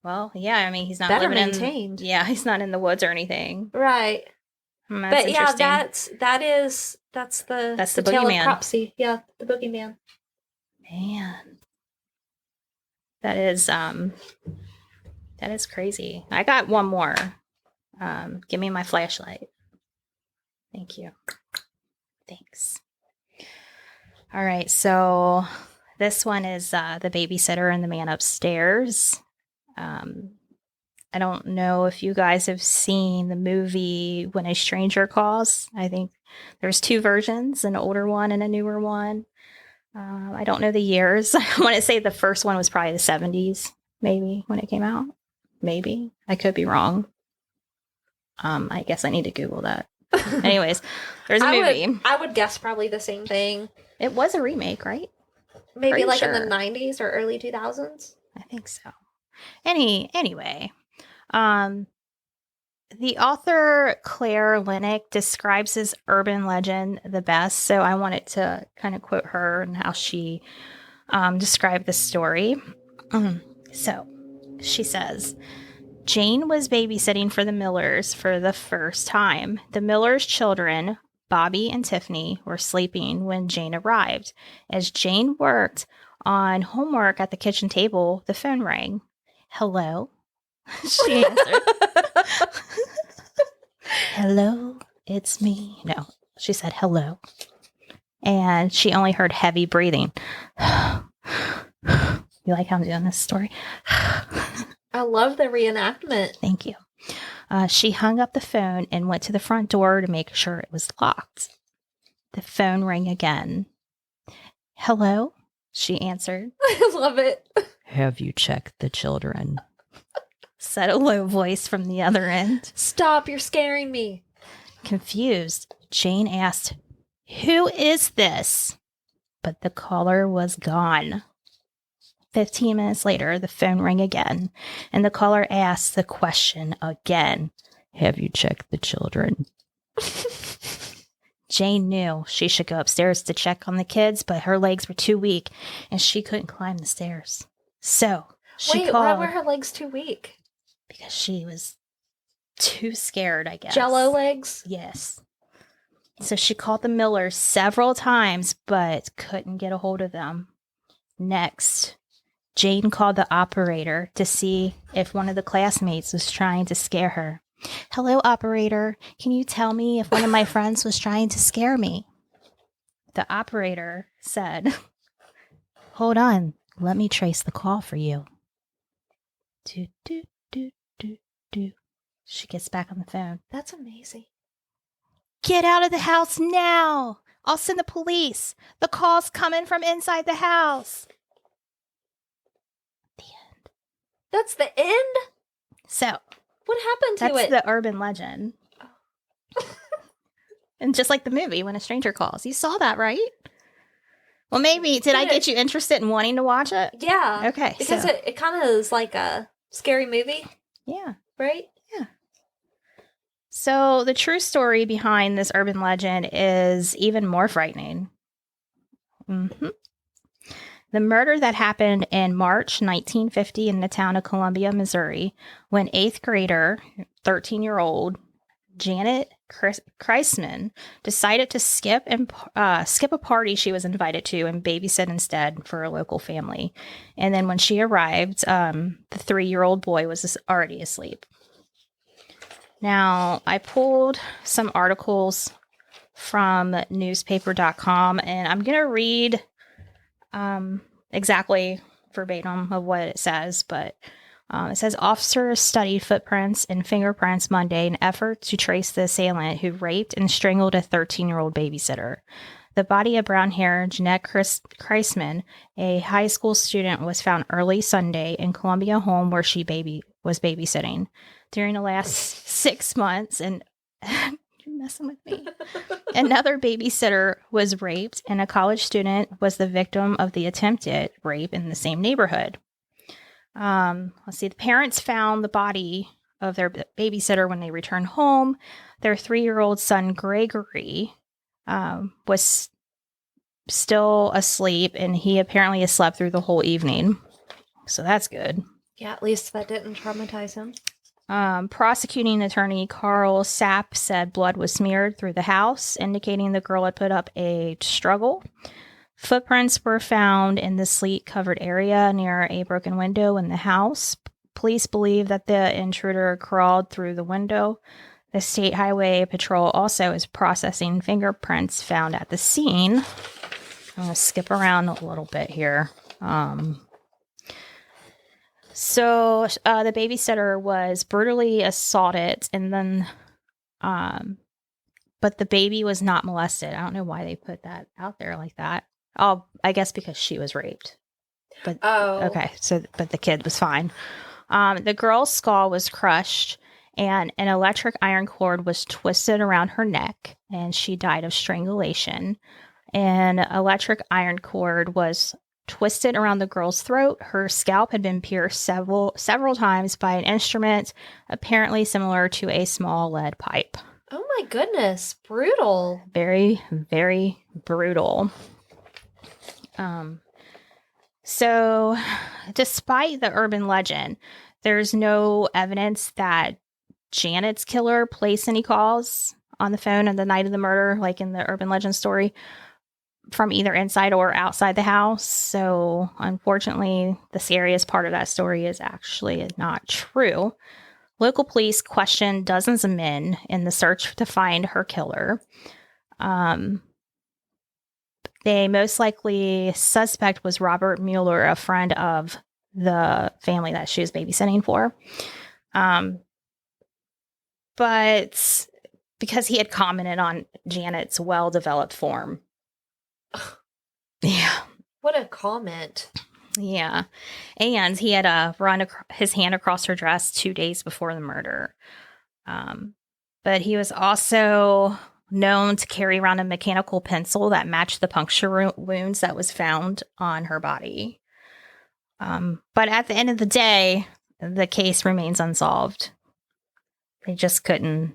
Speaker 1: Well, yeah, I mean, he's not
Speaker 2: better
Speaker 1: living
Speaker 2: maintained.
Speaker 1: Yeah, he's not in the woods or anything.
Speaker 2: Right.
Speaker 1: But
Speaker 2: yeah, that's the tale of Cropsey. Yeah, the boogeyman.
Speaker 1: Man. That is crazy. I got one more. Give me my flashlight. Thank you. Thanks. All right, so this one is The Babysitter and the Man Upstairs. I don't know if you guys have seen the movie When a Stranger Calls. I think there's 2 versions, an older one and a newer one. I don't know the years. I want to say the first one was probably the 70s, maybe, when it came out. Maybe. I could be wrong. I guess I need to Google that. Anyways, there's a movie.
Speaker 2: I would guess probably the same thing.
Speaker 1: It was a remake, right?
Speaker 2: Maybe
Speaker 1: Pretty
Speaker 2: like in
Speaker 1: sure.
Speaker 2: the 90s or early 2000s.
Speaker 1: I think so. Anyway, the author Claire Linick describes this urban legend the best, so I wanted to kind of quote her and how she described the story. So she says, Jane was babysitting for the Millers for the first time. The Millers' children, Bobby and Tiffany, were sleeping when Jane arrived. As Jane worked on homework at the kitchen table, the phone rang. Hello? She answered. Hello, it's me. No, she said hello. And she only heard heavy breathing. You like how I'm doing this story?
Speaker 2: I love the reenactment.
Speaker 1: Thank you. She hung up the phone and went to the front door to make sure it was locked. The phone rang again. Hello? She answered.
Speaker 2: I love it.
Speaker 1: Have you checked the children? Said a low voice from the other end.
Speaker 2: Stop, you're scaring me.
Speaker 1: Confused, Jane asked, Who is this? But the caller was gone. 15 minutes later, the phone rang again, and the caller asked the question again. Have you checked the children? Jane knew she should go upstairs to check on the kids, but her legs were too weak, and she couldn't climb the stairs. So she
Speaker 2: Wait,
Speaker 1: called.
Speaker 2: why were her legs too weak?
Speaker 1: Because she was too scared, I guess.
Speaker 2: Jello legs?
Speaker 1: Yes. So she called the Millers several times, but couldn't get a hold of them. Next, Jane called the operator to see if one of the classmates was trying to scare her. Hello, operator. Can you tell me if one of my friends was trying to scare me? The operator said, Hold on. Let me trace the call for you. Do, do, do, do, do. She gets back on the phone.
Speaker 2: That's amazing.
Speaker 1: Get out of the house now. I'll send the police. The call's coming from inside the house. The end.
Speaker 2: That's the end?
Speaker 1: So,
Speaker 2: what happened to
Speaker 1: that's
Speaker 2: it?
Speaker 1: the urban legend. And just like the movie, When a Stranger Calls. You saw that, right? Well, maybe. Did I get you interested in wanting to watch it?
Speaker 2: Yeah.
Speaker 1: Okay.
Speaker 2: Because it kind of is like a scary movie.
Speaker 1: Yeah.
Speaker 2: Right?
Speaker 1: Yeah. So the true story behind this urban legend is even more frightening. Mm-hmm. The murder that happened in March 1950 in the town of Columbia, Missouri, when 8th grader, 13-year-old Janet Kreisman decided to skip a party she was invited to and babysit instead for a local family. And then when she arrived, the 3-year-old boy was already asleep. Now, I pulled some articles from newspaper.com, and I'm going to read exactly verbatim of what it says, but it says officers studied footprints and fingerprints Monday in an effort to trace the assailant who raped and strangled a 13-year-old babysitter. The body of brown-haired Jeanette Kreisman, a high school student, was found early Sunday in Columbia home where she was babysitting. During the last 6 months, and you're messing with me. Another babysitter was raped, and a college student was the victim of the attempted rape in the same neighborhood. Let's see. The parents found the body of their babysitter when they returned home. Their 3-year-old son, Gregory, was still asleep, and he apparently has slept through the whole evening. So that's good.
Speaker 2: Yeah, at least that didn't traumatize him.
Speaker 1: Prosecuting attorney Carl Sapp said blood was smeared through the house, indicating the girl had put up a struggle. Footprints were found in the sleet-covered area near a broken window in the house. Police believe that the intruder crawled through the window. The State Highway Patrol also is processing fingerprints found at the scene. I'm going to skip around a little bit here. So the babysitter was brutally assaulted, and then, but the baby was not molested. I don't know why they put that out there like that. Oh, I guess because she was raped. But okay, but the kid was fine. The girl's skull was crushed, and an electric iron cord was twisted around her neck, and she died of strangulation. An electric iron cord was twisted around the girl's throat. Her scalp had been pierced several times by an instrument, apparently similar to a small lead pipe.
Speaker 2: Oh my goodness, brutal.
Speaker 1: Very, very brutal. So, despite the urban legend, there's no evidence that Janet's killer placed any calls on the phone on the night of the murder, like in the urban legend story, from either inside or outside the house. So, unfortunately, the scariest part of that story is actually not true. Local police questioned dozens of men in the search to find her killer. They most likely suspect was Robert Mueller, a friend of the family that she was babysitting for. But because he had commented on Janet's well-developed form. Yeah.
Speaker 2: What a comment.
Speaker 1: Yeah. And he had run his hand across her dress 2 days before the murder. But he was also known to carry around a mechanical pencil that matched the puncture wounds that was found on her body. But at the end of the day, the case remains unsolved. They just couldn't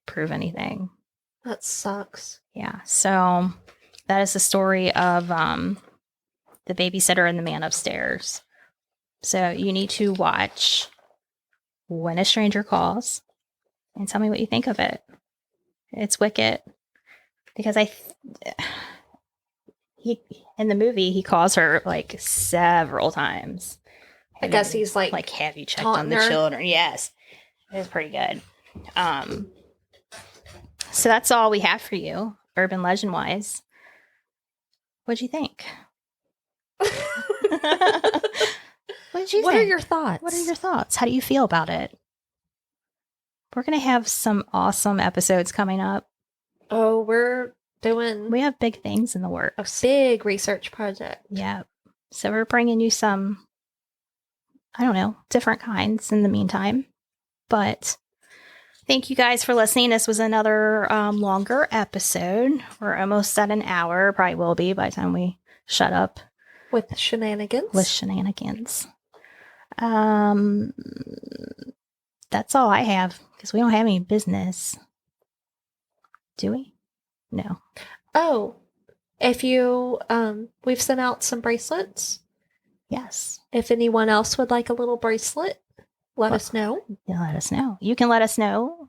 Speaker 1: prove anything.
Speaker 2: That sucks.
Speaker 1: Yeah. So that is the story of the babysitter and the man upstairs. So you need to watch When a Stranger Calls and tell me what you think of it. It's wicked because he in the movie he calls her like several times.
Speaker 2: I guess he's like
Speaker 1: have you checked on the children? Yes, it was pretty good. So that's all we have for you, urban legend wise. What'd you think? What
Speaker 2: are your thoughts?
Speaker 1: What are your thoughts? How do you feel about it? We're going to have some awesome episodes coming up.
Speaker 2: Oh, we
Speaker 1: have big things in the works.
Speaker 2: A big research project.
Speaker 1: Yeah. So we're bringing you some, I don't know, different kinds in the meantime. But thank you guys for listening. This was another longer episode. We're almost at an hour. Probably will be by the time we shut up.
Speaker 2: With shenanigans.
Speaker 1: That's all I have because we don't have any business. Do we? No.
Speaker 2: Oh, if you, we've sent out some bracelets.
Speaker 1: Yes.
Speaker 2: If anyone else would like a little bracelet, let us know.
Speaker 1: Yeah, let us know. You can let us know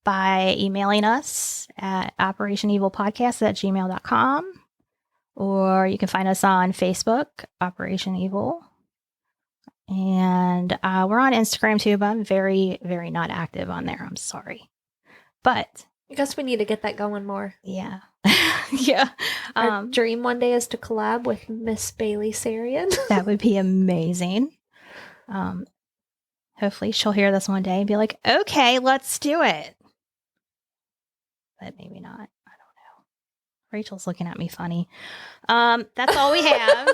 Speaker 1: by emailing us at operationevilpodcast@gmail.com, or you can find us on Facebook, Operation Evil. And we're on Instagram too, but I'm very, very not active on there. I'm sorry. But
Speaker 2: I guess we need to get that going more.
Speaker 1: Yeah. Yeah.
Speaker 2: Our dream one day is to collab with Miss Bailey Sarian. That
Speaker 1: would be amazing. Hopefully she'll hear this one day and be like, okay, let's do it. But maybe not. I don't know. Rachel's looking at me funny. That's all we have.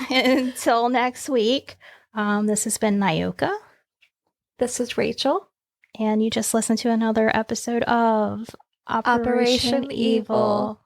Speaker 1: Until next week. This has been Nyoka.
Speaker 2: This is Rachel.
Speaker 1: And you just listened to another episode of Operation Evil.